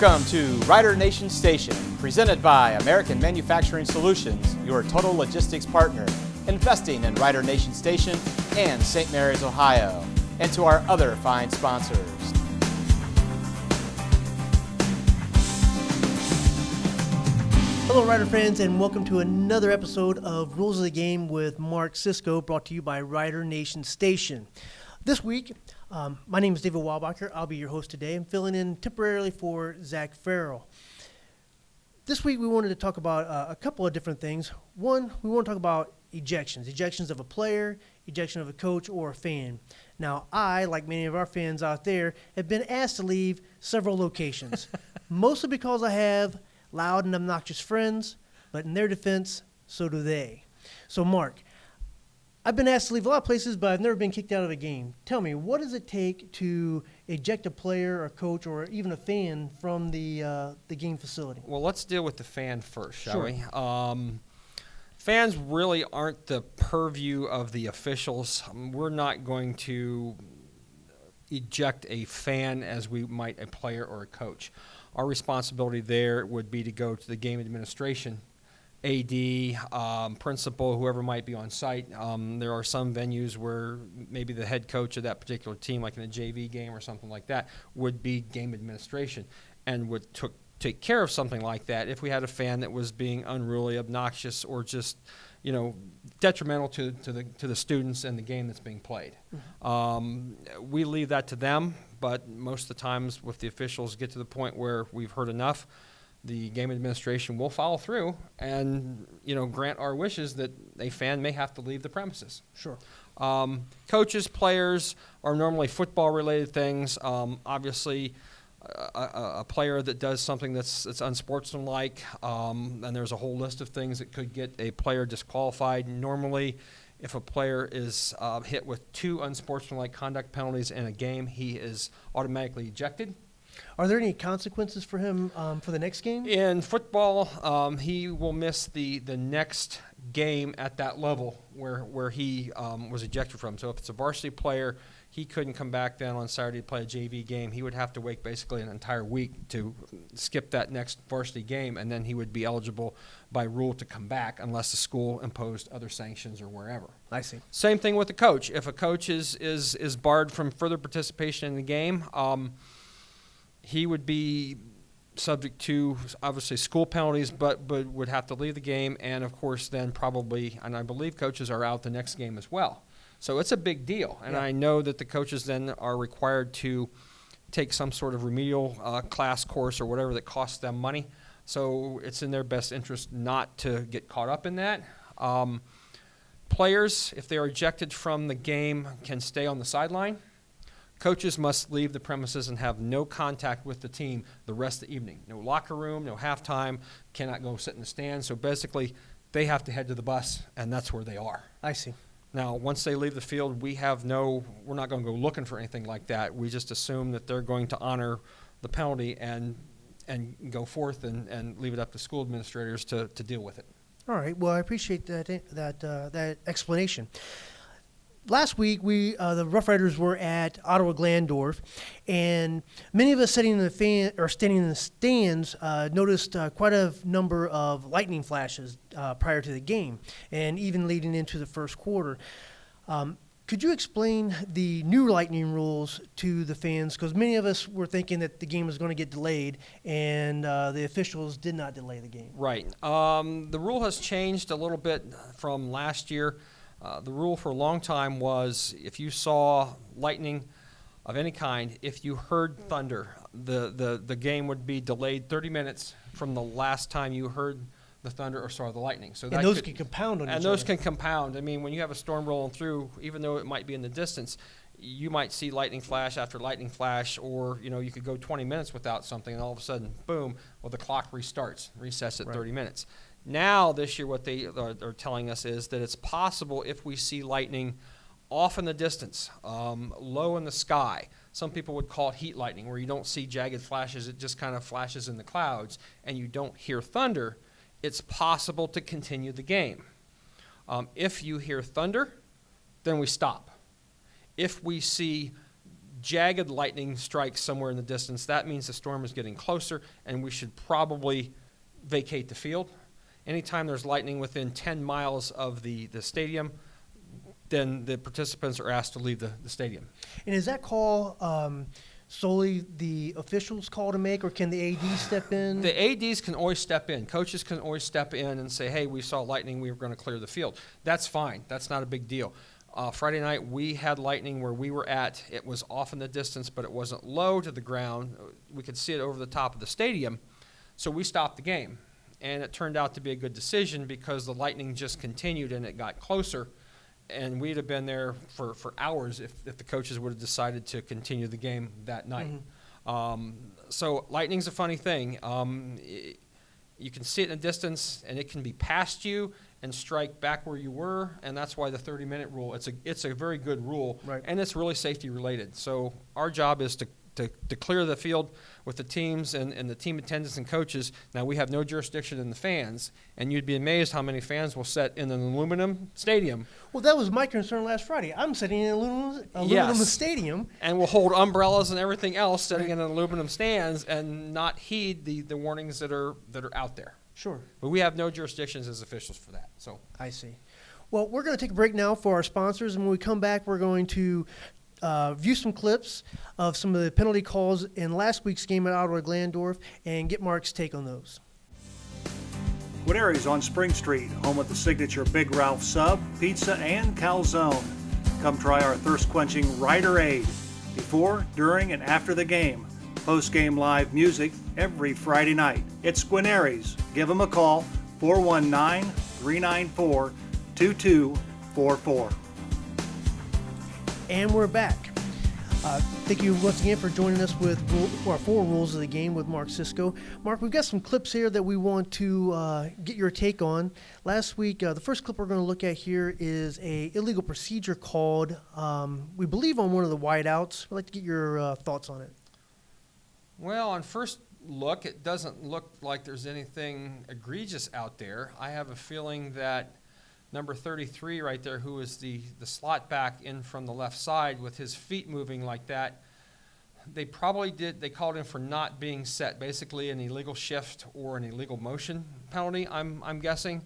Welcome to Rider Nation Station, presented by American Manufacturing Solutions, your total logistics partner, investing in Rider Nation Station and St. Mary's, Ohio, and to our other fine sponsors. Hello, Rider fans, and welcome to another episode of Rules of the Game with Mark Cisco, brought to you by Rider Nation Station. This week, my name is David Walbacher. I'll be your host today. I'm filling in temporarily for Zach Farrell. This week, we wanted to talk about a couple of different things. One, we want to talk about ejections of a player, ejection of a coach, or a fan. Now, I, like many of our fans out there, have been asked to leave several locations, mostly because I have loud and obnoxious friends, but in their defense, so do they. So, Mark, I've been asked to leave a lot of places, but I've never been kicked out of a game. Tell me, what does it take to eject a player, a coach, or even a fan from the game facility? Well, let's deal with the fan first, shall Sure. we? Fans really aren't the purview of the officials. We're not going to eject a fan as we might a player or a coach. Our responsibility there would be to go to the game administration, AD, principal, whoever might be on site. There are some venues where maybe the head coach of that particular team, like in a JV game or something like that, would be game administration and would take care of something like that if we had a fan that was being unruly, obnoxious, or just, detrimental to the students and the game that's being played. We leave that to them, but most of the times if the officials get to the point where we've heard enough, the game administration will follow through and, grant our wishes that a fan may have to leave the premises. Sure. Coaches, players are normally football-related things. Obviously, a player that does something that's unsportsmanlike, and there's a whole list of things that could get a player disqualified. Normally, if a player is hit with 2 unsportsmanlike conduct penalties in a game, he is automatically ejected. Are there any consequences for him for the next game? In football, he will miss the next game at that level where he was ejected from. So if it's a varsity player, he couldn't come back then on Saturday to play a JV game. He would have to wait basically an entire week to skip that next varsity game, and then he would be eligible by rule to come back unless the school imposed other sanctions or wherever. I see. Same thing with the coach. If a coach is barred from further participation in the game, he would be subject to, obviously, school penalties, but would have to leave the game, and, of course, then probably, and I believe coaches are out the next game as well. So it's a big deal, and I know that the coaches then are required to take some sort of remedial class course or whatever that costs them money. So it's in their best interest not to get caught up in that. Players, if they are ejected from the game, can stay on the sideline. Coaches must leave the premises and have no contact with the team the rest of the evening. No locker room, no halftime, cannot go sit in the stands. So basically, they have to head to the bus, and that's where they are. I see. Now, once they leave the field, we're not going to go looking for anything like that. We just assume that they're going to honor the penalty and go forth and leave it up to school administrators to deal with it. All right. Well, I appreciate that explanation. Last week, the Rough Riders were at Ottawa Glandorf, and many of us standing in the stands noticed quite a number of lightning flashes prior to the game, and even leading into the first quarter. Could you explain the new lightning rules to the fans? Because many of us were thinking that the game was going to get delayed, and the officials did not delay the game. Right. The rule has changed a little bit from last year. The rule for a long time was if you saw lightning of any kind, if you heard thunder, the game would be delayed 30 minutes from the last time you heard the thunder or saw the lightning. So and those can compound on each other. And those can compound. I mean, when you have a storm rolling through, even though it might be in the distance, you might see lightning flash after lightning flash, or you could go 20 minutes without something, and all of a sudden, boom, well, the clock resets at 30 minutes. Now, this year, what they are telling us is that it's possible if we see lightning off in the distance, low in the sky. Some people would call it heat lightning, where you don't see jagged flashes. It just kind of flashes in the clouds, and you don't hear thunder. It's possible to continue the game. If you hear thunder, then we stop. If we see jagged lightning strikes somewhere in the distance, that means the storm is getting closer, and we should probably vacate the field. Anytime there's lightning within 10 miles of the stadium, then the participants are asked to leave the stadium. And is that call solely the officials' call to make, or can the AD step in? The ADs can always step in. Coaches can always step in and say, hey, we saw lightning, we were going to clear the field. That's fine. That's not a big deal. Friday night, we had lightning where we were at. It was off in the distance, but it wasn't low to the ground. We could see it over the top of the stadium, so we stopped the game. And it turned out to be a good decision because the lightning just continued and it got closer. And we'd have been there for hours if the coaches would have decided to continue the game that night. So lightning's a funny thing. You can see it in the distance, and it can be past you and strike back where you were, and that's why the 30-minute rule, it's a very good rule, Right. and it's really safety related. So our job is to clear the field with the teams and the team attendants and coaches. Now, we have no jurisdiction in the fans, and you'd be amazed how many fans will sit in an aluminum stadium. Well, that was my concern last Friday. I'm sitting in an aluminum Yes. stadium. And will hold umbrellas and everything else sitting in aluminum stands and not heed the warnings that are out there. Sure. But we have no jurisdictions as officials for that. So I see. Well, we're going to take a break now for our sponsors, and when we come back, we're going to view some clips of some of the penalty calls in last week's game at Ottawa Glandorf and get Mark's take on those. Guarneri's on Spring Street, home of the signature Big Ralph sub, pizza, and calzone. Come try our thirst-quenching Rider Aid before, during, and after the game. Post-game live music every Friday night. It's Guarneri's. Give them a call, 419-394-2244. And we're back. Thank you once again for joining us with our 4 rules of the game with Mark Cisco. Mark, we've got some clips here that we want to get your take on. Last week, the first clip we're going to look at here is a illegal procedure called, we believe, on one of the wideouts. I'd like to get your thoughts on it. well, on first look, it doesn't look like there's anything egregious out there. I have a feeling that number 33 right there, who is the slot back in from the left side with his feet moving like that, they called him for not being set, basically an illegal shift or an illegal motion penalty, I'm guessing.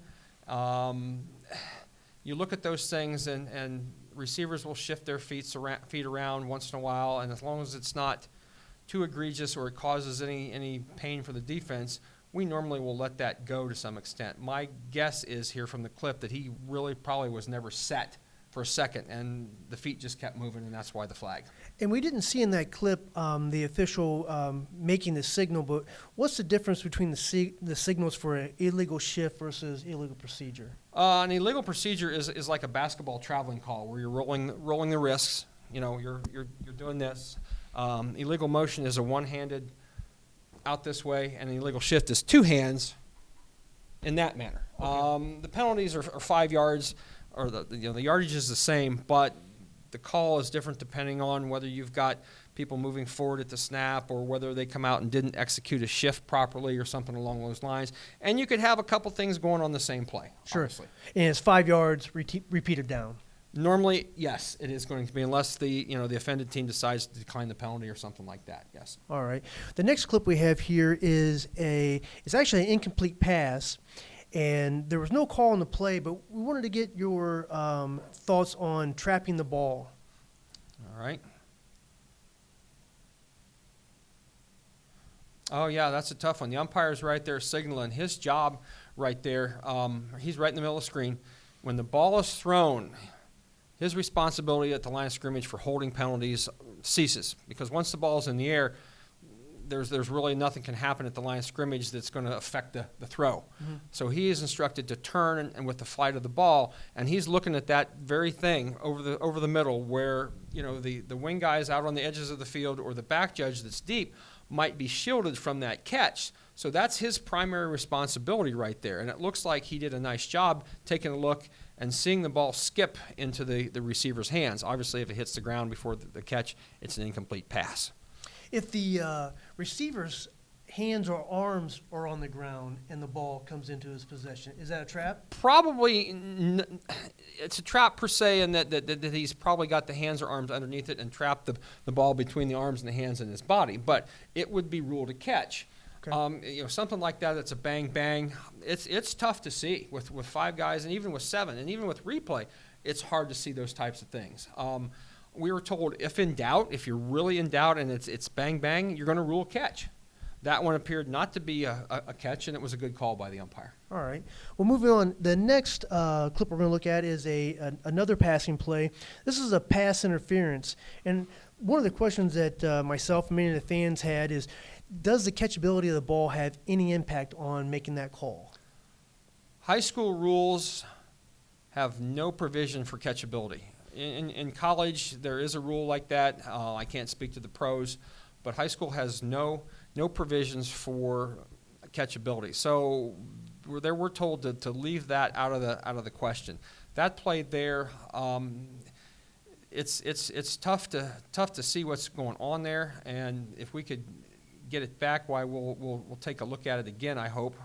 You look at those things, and receivers will shift their feet around once in a while, and as long as it's not too egregious or it causes any pain for the defense, we normally will let that go to some extent. My guess is here from the clip that he really probably was never set for a second, and the feet just kept moving, and that's why the flag. And we didn't see in that clip the official making the signal, but what's the difference between the signals for an illegal shift versus illegal procedure? An illegal procedure is like a basketball traveling call where you're rolling the wrists. You know, you're doing this. Illegal motion is a one-handed out this way, and an illegal shift is 2 hands in that manner. Okay. The penalties are 5 yards, or the yardage is the same, but the call is different depending on whether you've got people moving forward at the snap or whether they come out and didn't execute a shift properly or something along those lines. And you could have a couple things going on the same play. Sure. Obviously. And it's 5 yards repeated down. Normally, yes, it is going to be, unless the offended team decides to decline the penalty or something like that. Yes. All right. The next clip we have here is it's actually an incomplete pass, and there was no call on the play, but we wanted to get your thoughts on trapping the ball. All right. Oh, yeah, that's a tough one. The umpire's right there signaling. His job right there, he's right in the middle of the screen. When the ball is thrown, his responsibility at the line of scrimmage for holding penalties ceases, because once the ball's in the air, there's really nothing can happen at the line of scrimmage that's going to affect the throw. Mm-hmm. So he is instructed to turn and with the flight of the ball, and he's looking at that very thing over the middle where the wing guys out on the edges of the field or the back judge that's deep might be shielded from that catch. So that's his primary responsibility right there, and it looks like he did a nice job taking a look and seeing the ball skip into the receiver's hands. Obviously, if it hits the ground before the catch, it's an incomplete pass. If the receivers hands or arms are on the ground and the ball comes into his possession. Is that a trap? Probably, it's a trap per se, in that he's probably got the hands or arms underneath it and trapped the ball between the arms and the hands and his body. But it would be ruled a catch. Okay. Something like that. That's a bang bang. It's tough to see with 5 guys, and even with 7, and even with replay, it's hard to see those types of things. We were told, if in doubt, if you're really in doubt and it's bang bang, you're going to rule a catch. That one appeared not to be a catch, and it was a good call by the umpire. All right. Well, moving on. The next clip we're going to look at is another passing play. This is a pass interference. And one of the questions that myself and many of the fans had is, does the catchability of the ball have any impact on making that call? High school rules have no provision for catchability. In college, there is a rule like that. I can't speak to the pros, but high school has no provisions for catchability. So we're told to leave that out of the question. That play there, it's tough to see what's going on there, and if we could get it back, why we'll take a look at it again, I hope,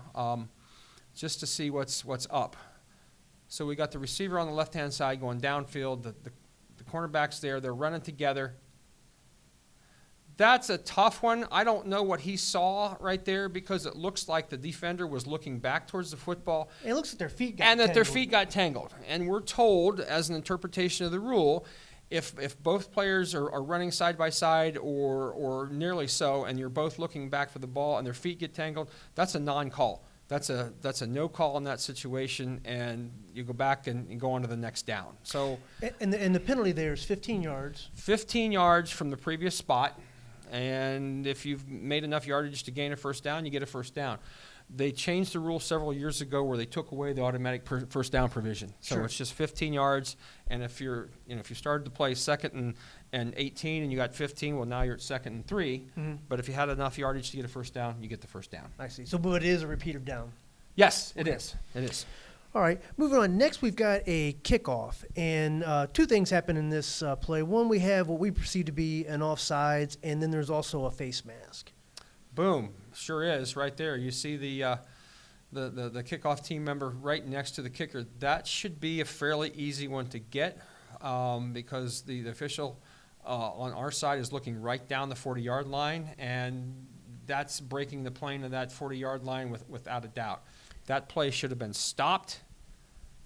just to see what's up. So we got the receiver on the left-hand side going downfield. The cornerback's there. They're running together. That's a tough one. I don't know what he saw right there, because it looks like the defender was looking back towards the football. It looks like their feet got tangled. And that their tangled. feet got tangled. And we're told, as an interpretation of the rule, if both players are running side by side or nearly so, and you're both looking back for the ball and their feet get tangled, that's a non-call. That's a no call in that situation, and you go back and go on to the next down. So, And the penalty there is 15 yards. 15 yards from the previous spot, and if you've made enough yardage to gain a first down, you get a first down. They changed the rule several years ago where they took away the automatic first down provision. So Sure. It's just 15 yards, and if you started to play 2nd and 18 and you got 15, well, now you're at 2nd and 3. Mm-hmm. But if you had enough yardage to get a first down, you get the first down. I see. So, but it is a repeat of down. Yes, it is. It is. All right, moving on. Next, we've got a kickoff, and 2 things happen in this play. One, we have what we perceive to be an offsides, and then there's also a face mask. Boom, sure is right there. You see the kickoff team member right next to the kicker. That should be a fairly easy one to get, because the official on our side is looking right down the 40-yard line, and that's breaking the plane of that 40-yard line without a doubt. That play should have been stopped.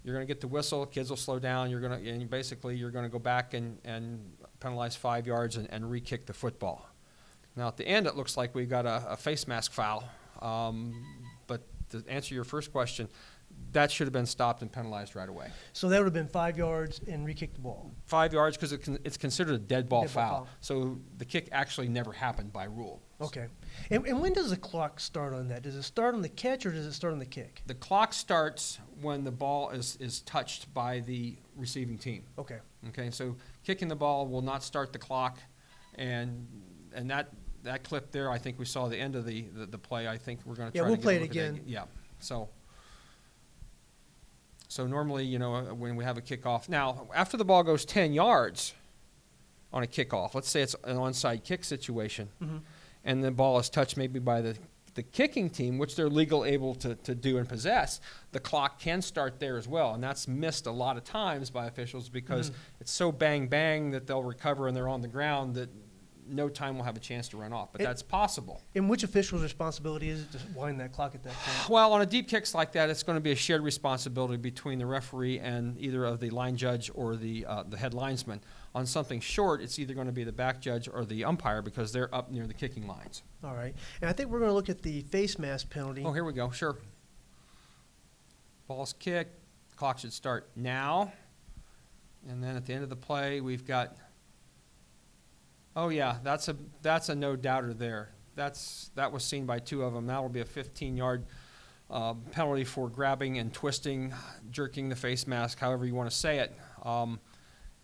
You're going to get the whistle. Kids will slow down. You're going to go back and penalize 5 yards and re-kick the football. Now, at the end, it looks like we got a face mask foul. But to answer your first question, that should have been stopped and penalized right away. So that would have been 5 yards and re-kick the ball. 5 yards, because it's considered a dead ball Dead ball foul. foul. So the kick actually never happened by rule. Okay. And when does the clock start on that? Does it start on the catch or does it start on the kick? The clock starts when the ball is touched by the receiving team. Okay. Okay, so kicking the ball will not start the clock, and that clip there, I think we saw the end of the play. I think we're going to try we'll to play get a it look at again. Yeah, so normally, when we have a kickoff. Now, after the ball goes 10 yards on a kickoff, let's say it's an onside kick situation, Mm-hmm. and the ball is touched maybe by the kicking team, which they're legally able to do and possess, the clock can start there as well. And that's missed a lot of times by officials because it's so bang that they'll recover and they're on the ground that no time will have a chance to run off. But that's possible. And which official's responsibility is it to wind that clock at that point? Well, on a deep kicks like that, it's going to be a shared responsibility between the referee and either of the line judge or the head linesman. On something short, it's either going to be the back judge or the umpire because they're up near the kicking lines. All right. And I think we're going to look at the face mask penalty. Oh, here we go. Sure. Ball's kicked. Clock should start now. And then at the end of the play, we've got. Oh yeah, that's a no doubter there. That was seen by two of them. That will be a 15-yard penalty for grabbing and twisting, jerking the face mask, however you want to say it.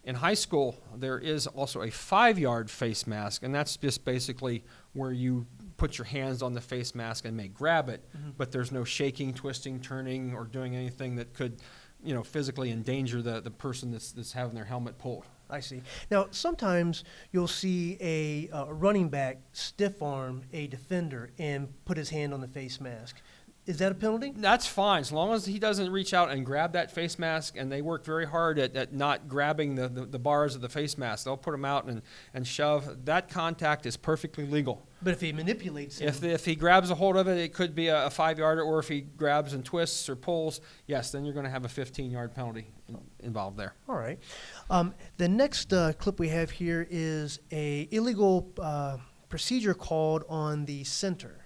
In high school, there is also a 5-yard face mask, and that's just basically where you put your hands on the face mask and may grab it, but there's no shaking, twisting, turning, or doing anything that could physically endanger the person that's having their helmet pulled. I see. Now, sometimes you'll see a running back stiff arm a defender and put his hand on the face mask. Is that a penalty? That's fine, as long as he doesn't reach out and grab that face mask, and they work very hard at not grabbing the bars of the face mask. They'll put them out and shove. That contact is perfectly legal. But if he manipulates him. If he grabs a hold of it, it could be a 5-yarder, or if he grabs and twists or pulls, yes, then you're going to have a 15-yard penalty involved there. All right. The next clip we have here is a illegal procedure called on the center.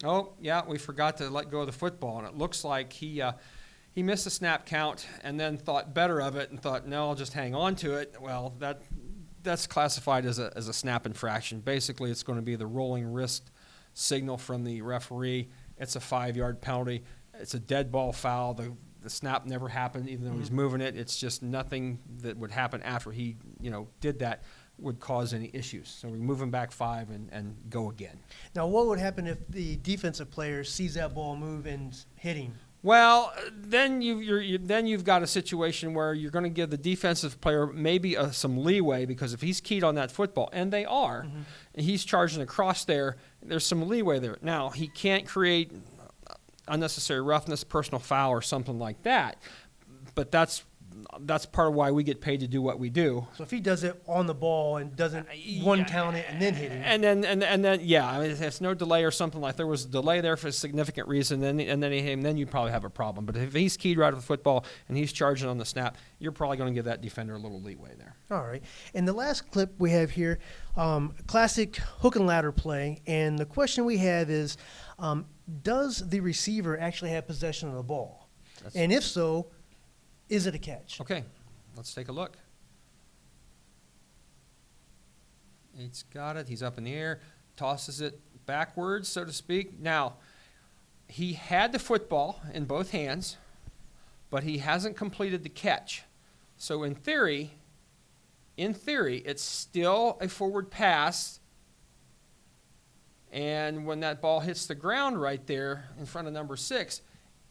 Oh, yeah, we forgot to let go of the football, and it looks like he missed the snap count and then thought better of it and thought, no, I'll just hang on to it. Well, that's classified as a snap infraction. Basically, it's going to be the rolling wrist signal from the referee. It's a 5-yard penalty. It's a dead ball foul. The snap never happened, even though he's moving it. It's just nothing that would happen after he did that would cause any issues. So we move him back 5 and go again. Now, what would happen if the defensive player sees that ball move and hit him? Well, then you've got a situation where you're going to give the defensive player maybe some leeway, because if he's keyed on that football, and they are, and he's charging across there, there's some leeway there. Now, he can't create unnecessary roughness, personal foul, or something like that, but that's part of why we get paid to do what we do. So if he does it on the ball and doesn't one count it and then hit him, and then yeah, I mean, if there's no delay or something, like there was a delay there for a significant reason, then he hit him, then you probably have a problem. But if he's keyed right at the football and he's charging on the snap, you're probably going to give that defender a little leeway there. All right. And the last clip we have here, classic hook and ladder play, and the question we have is, does the receiver actually have possession of the ball? And if so, is it a catch? Okay, let's take a look. He's got it. He's up in the air, tosses it backwards, so to speak. Now, he had the football in both hands, but he hasn't completed the catch. So in theory, it's still a forward pass. And when that ball hits the ground right there in front of number 6,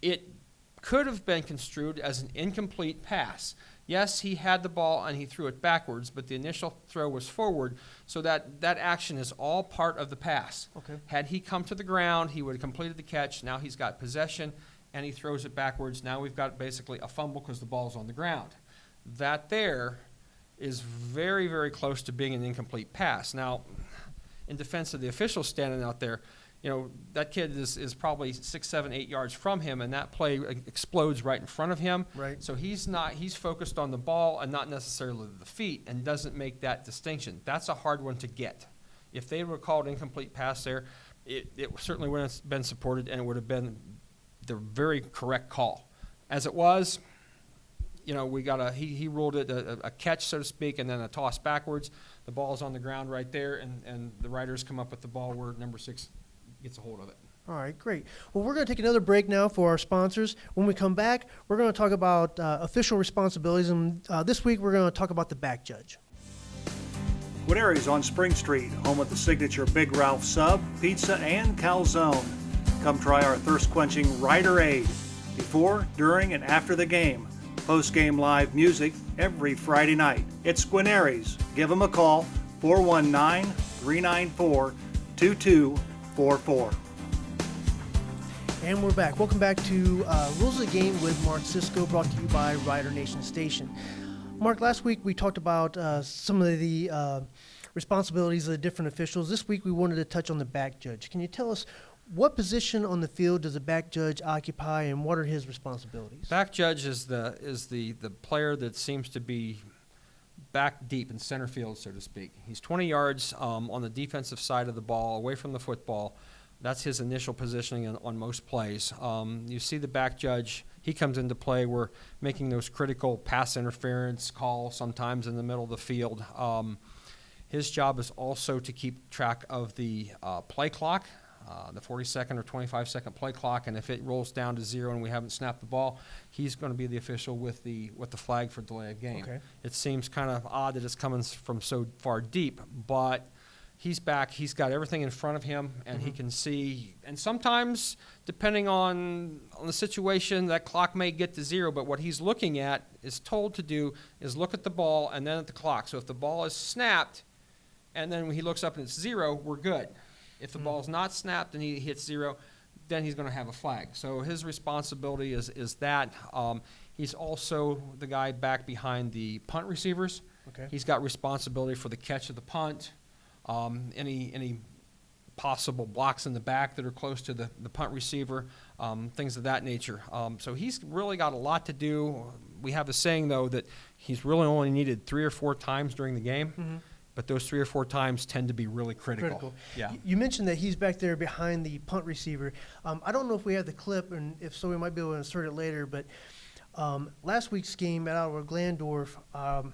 it could have been construed as an incomplete pass. Yes, he had the ball and he threw it backwards, but the initial throw was forward, so that action is all part of the pass. Okay. Had he come to the ground, he would have completed the catch. Now he's got possession, and he throws it backwards. Now we've got basically a fumble because the ball's on the ground. That there is very, very close to being an incomplete pass. Now, in defense of the officials standing out there, that kid is probably 6, 7, 8 yards from him, and that play explodes right in front of him. Right. So he's focused on the ball and not necessarily the feet, and doesn't make that distinction. That's a hard one to get. If they were called incomplete pass there, it certainly would have been supported, and it would have been the very correct call. As it was, we got he ruled it a catch, so to speak, and then a toss backwards. The ball's on the ground right there, and the Riders come up with the ball where number 6 gets a hold of it. All right, great. Well, we're going to take another break now for our sponsors. When we come back, we're going to talk about official responsibilities, and this week we're going to talk about the back judge. Guarneri's on Spring Street, home of the signature Big Ralph sub, pizza, and calzone. Come try our thirst-quenching Rider Aid before, during, and after the game. Post-game live music every Friday night. It's Guarneri's. Give them a call, 419-394-2244. And we're back. Welcome back to Rules of the Game with Mark Cisco, brought to you by Rider Nation Station. Mark, last week we talked about some of the responsibilities of the different officials. This week we wanted to touch on the back judge. Can you tell us what position on the field does the back judge occupy, and what are his responsibilities? Back judge is the player that seems to be back deep in center field, so to speak. He's 20 yards on the defensive side of the ball, away from the football. That's his initial positioning on most plays. You see the back judge, he comes into play. We're making those critical pass interference calls sometimes in the middle of the field. His job is also to keep track of the play clock, the 40-second or 25-second play clock, and if it rolls down to 0 and we haven't snapped the ball, he's going to be the official with the flag for delay of game. Okay. It seems kind of odd that it's coming from so far deep, but He's back. He's got everything in front of him, and he can see. And sometimes, depending on the situation, that clock may get to 0. But what he's looking at, is told to do, is look at the ball and then at the clock. So if the ball is snapped, and then when he looks up and it's 0, we're good. If the ball's not snapped and he hits 0, then he's going to have a flag. So his responsibility is that. He's also the guy back behind the punt receivers. Okay. He's got responsibility for the catch of the punt. Any possible blocks in the back that are close to the punt receiver, things of that nature. So he's really got a lot to do. We have a saying, though, that he's really only needed 3 or 4 times during the game, but those 3 or 4 times tend to be really critical. Yeah. You mentioned that he's back there behind the punt receiver. I don't know if we have the clip, and if so, we might be able to insert it later, but last week's game at Ottawa Glandorf,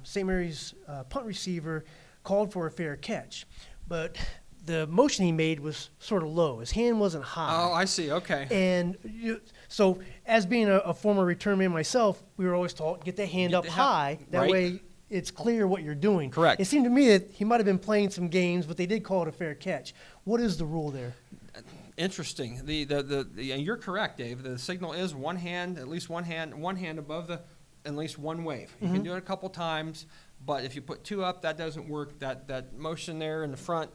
St. Mary's punt receiver called for a fair catch, but the motion he made was sort of low. His hand wasn't high. Oh, I see. Okay. And so, as being a former return man myself, we were always taught, get that hand up high. That right. way it's clear what you're doing. Correct. It seemed to me that he might have been playing some games, but they did call it a fair catch. What is the rule there? Interesting. And you're correct, Dave. The signal is one hand, at least one hand above at least one wave. You can do it a couple times, but if you put 2 up, that doesn't work. That motion there in the front,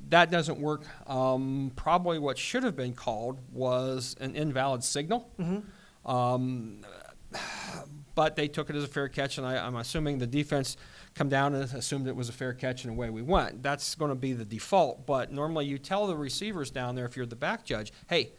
that doesn't work. Probably what should have been called was an invalid signal. But they took it as a fair catch, and I'm assuming the defense come down and assumed it was a fair catch, and away we went. That's going to be the default. But normally you tell the receivers down there, if you're the back judge, hey,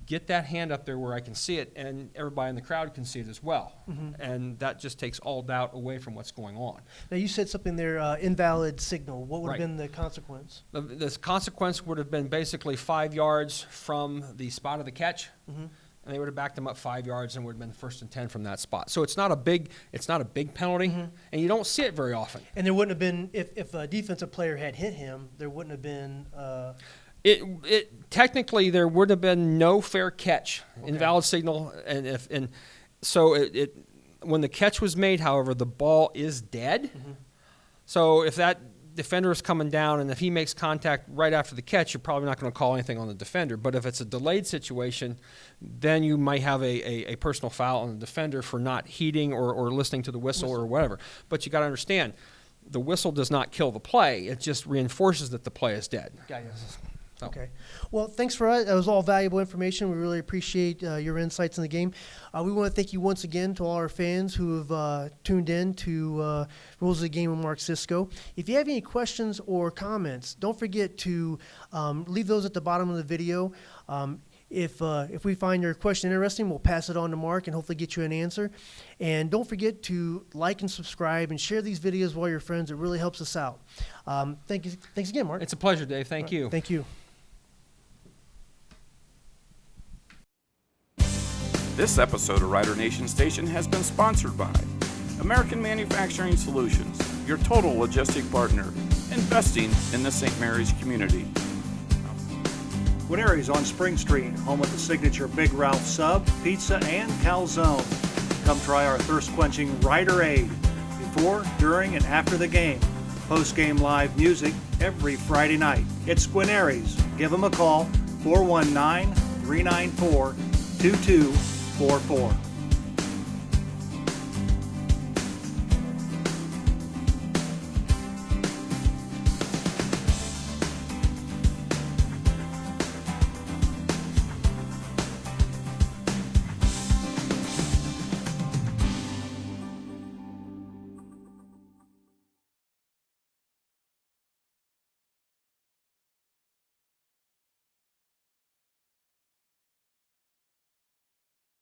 get that hand up there where I can see it, and everybody in the crowd can see it as well. And that just takes all doubt away from what's going on. Now, you said something there, invalid signal. What would Right. have been the consequence? The consequence would have been basically 5 yards from the spot of the catch, and they would have backed them up 5 yards and would have been 1st and 10 from that spot. So it's not a big penalty, and you don't see it very often. And there wouldn't have been, if a defensive player had hit him, there wouldn't have been. It technically there would have been no fair catch, invalid signal, and so when the catch was made, however, the ball is dead. So if that defender is coming down and if he makes contact right after the catch, you're probably not going to call anything on the defender. But if it's a delayed situation, then you might have a personal foul on the defender for not heeding or listening to the whistle or whatever. But you got to understand, the whistle does not kill the play; it just reinforces that the play is dead. So. Okay. Well, thanks for that. That was all valuable information. We really appreciate your insights in the game. We want to thank you once again to all our fans who have tuned in to Rules of the Game with Mark Cisco. If you have any questions or comments, don't forget to leave those at the bottom of the video. If we find your question interesting, we'll pass it on to Mark and hopefully get you an answer. And don't forget to like and subscribe and share these videos with all your friends. It really helps us out. Thank you. Thanks again, Mark. It's a pleasure, Dave. Thank you. Thank you. This episode of Rider Nation Station has been sponsored by American Manufacturing Solutions, your total logistic partner, investing in the St. Mary's community. Guarneri's on Spring Street, home of the signature Big Ralph sub, pizza, and calzone. Come try our thirst-quenching Rider Aid before, during, and after the game. Post-game live music every Friday night. It's Guarneri's. Give them a call, 419-394-2244.